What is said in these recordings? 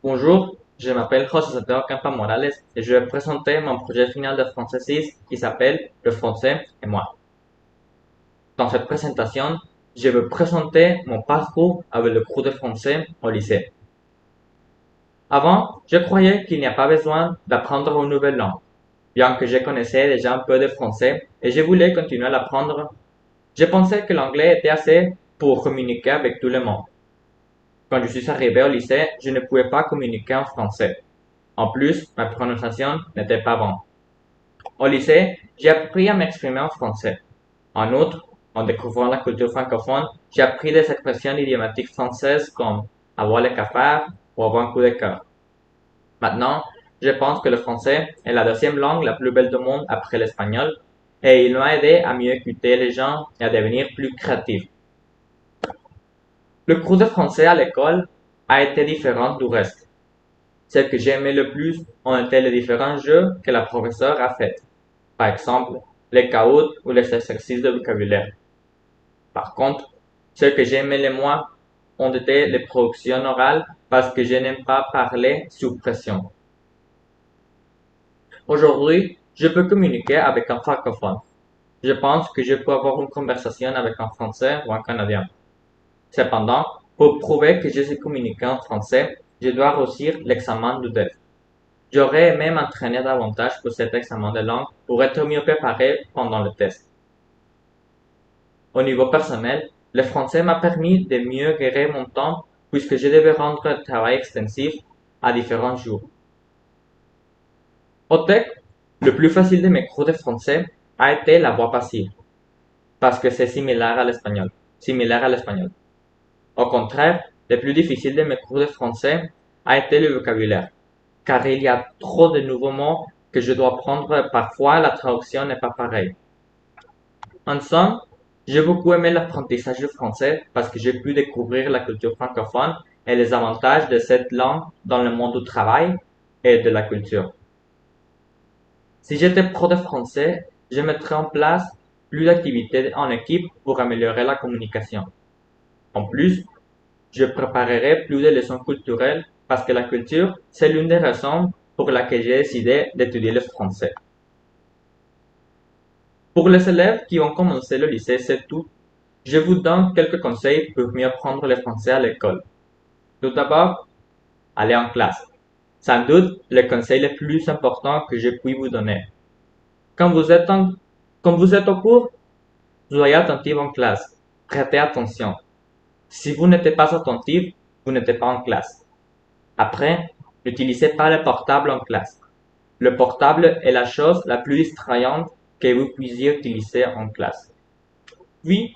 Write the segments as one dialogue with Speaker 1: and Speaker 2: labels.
Speaker 1: Bonjour, je m'appelle José Santiago Campa Morales et je vais présenter mon projet final de français 6 qui s'appelle Le français et moi. Dans cette présentation, je vais présenter mon parcours avec le cours de français au lycée. Avant, je croyais qu'il n'y a pas besoin d'apprendre une nouvelle langue, bien que je connaissais déjà un peu de français et je voulais continuer à l'apprendre. Je pensais que l'anglais était assez pour communiquer avec tout le monde. Quand je suis arrivé au lycée, je ne pouvais pas communiquer en français. En plus, ma prononciation n'était pas bonne. Au lycée, j'ai appris à m'exprimer en français. En outre, en découvrant la culture francophone, j'ai appris des expressions idiomatiques françaises comme avoir le cafard ou avoir un coup de cœur. Maintenant, je pense que le français est la deuxième langue la plus belle du monde après l'espagnol et il m'a aidé à mieux écouter les gens et à devenir plus créatif. Le cours de français à l'école a été différent du reste. Ce que j'ai aimé le plus ont été les différents jeux que la professeure a faits. Par exemple, les caouts ou les exercices de vocabulaire. Par contre, ce que j'ai aimé le moins ont été les productions orales parce que je n'aime pas parler sous pression. Aujourd'hui, je peux communiquer avec un francophone. Je pense que je peux avoir une conversation avec un Français ou un Canadien. Cependant, pour prouver que je sais communiquer en français, je dois réussir l'examen du DEF. J'aurais aimé m'entraîner davantage pour cet examen de langue pour être mieux préparé pendant le test. Au niveau personnel, le français m'a permis de mieux gérer mon temps puisque je devais rendre un travail extensif à différents jours. Au TEC, le plus facile de mes cours de français a été la voix passive parce que c'est similaire à l'espagnol. Au contraire, le plus difficile de mes cours de français a été le vocabulaire car il y a trop de nouveaux mots que je dois prendre. Parfois, la traduction n'est pas pareille. En somme, j'ai beaucoup aimé l'apprentissage du français parce que j'ai pu découvrir la culture francophone et les avantages de cette langue dans le monde du travail et de la culture. Si j'étais pro de français, je mettrais en place plus d'activités en équipe pour améliorer la communication. En plus, je préparerai plus de leçons culturelles parce que la culture, c'est l'une des raisons pour laquelle j'ai décidé d'étudier le français. Pour les élèves qui ont commencé le lycée, c'est tout. Je vous donne quelques conseils pour mieux apprendre le français à l'école. Tout d'abord, allez en classe. Sans doute, le conseil le plus important que je puis vous donner. Quand vous êtes, quand vous êtes au cours, soyez attentif en classe. Prêtez attention. Si vous n'êtes pas attentif, vous n'êtes pas en classe. Après, n'utilisez pas le portable en classe. Le portable est la chose la plus distrayante que vous puissiez utiliser en classe. Puis,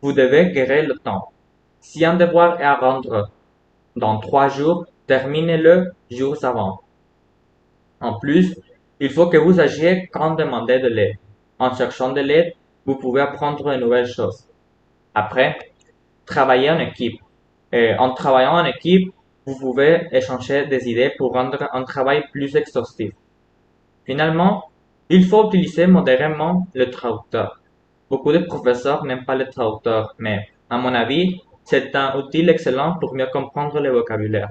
Speaker 1: vous devez gérer le temps. Si un devoir est à rendre dans 3 jours, terminez-le jours avant. En plus, il faut que vous agiez quand demandez de l'aide. En cherchant de l'aide, vous pouvez apprendre de nouvelles choses. Après, travaillez en équipe. Et en travaillant en équipe, vous pouvez échanger des idées pour rendre un travail plus exhaustif. Finalement, il faut utiliser modérément le traducteur. Beaucoup de professeurs n'aiment pas le traducteur, mais, à mon avis, c'est un outil excellent pour mieux comprendre le vocabulaire.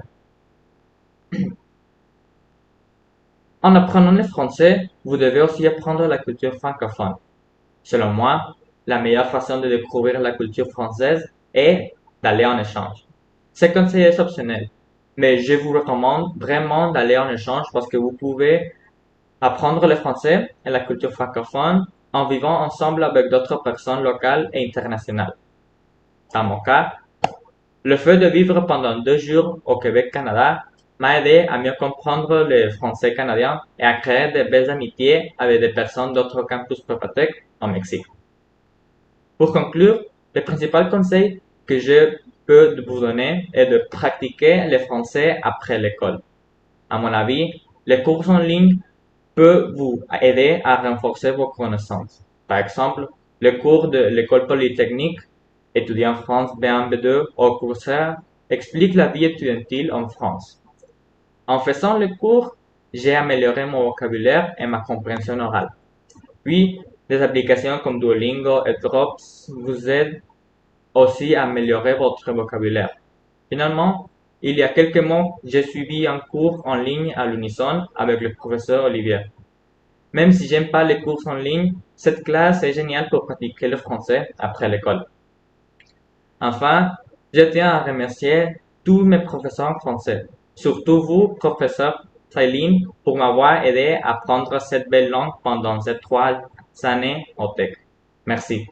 Speaker 1: En apprenant le français, vous devez aussi apprendre la culture francophone. Selon moi, la meilleure façon de découvrir la culture française est d'aller en échange. Ce conseil est optionnel, mais je vous recommande vraiment d'aller en échange parce que vous pouvez apprendre le français et la culture francophone en vivant ensemble avec d'autres personnes locales et internationales. Dans mon cas, le fait de vivre pendant 2 jours au Québec-Canada m'a aidé à mieux comprendre le français canadien et à créer de belles amitiés avec des personnes d'autres campus Propatec au Mexique. Pour conclure, le principal conseil que je peux vous donner est de pratiquer le français après l'école. À mon avis, les cours en ligne peuvent vous aider à renforcer vos connaissances. Par exemple, le cours de l'école polytechnique étudiant en France B1, B2 au Coursera explique la vie étudiantine en France. En faisant le cours, j'ai amélioré mon vocabulaire et ma compréhension orale. Puis, des applications comme Duolingo et Drops vous aident aussi à améliorer votre vocabulaire. Finalement, Il y a quelques mois, j'ai suivi un cours en ligne à l'unisson avec le professeur Olivier. Même si j'aime pas les cours en ligne, cette classe est géniale pour pratiquer le français après l'école. Enfin, je tiens à remercier tous mes professeurs français, surtout vous, professeur Thaïline, pour m'avoir aidé à apprendre cette belle langue pendant ces 3 années au TEC. Merci.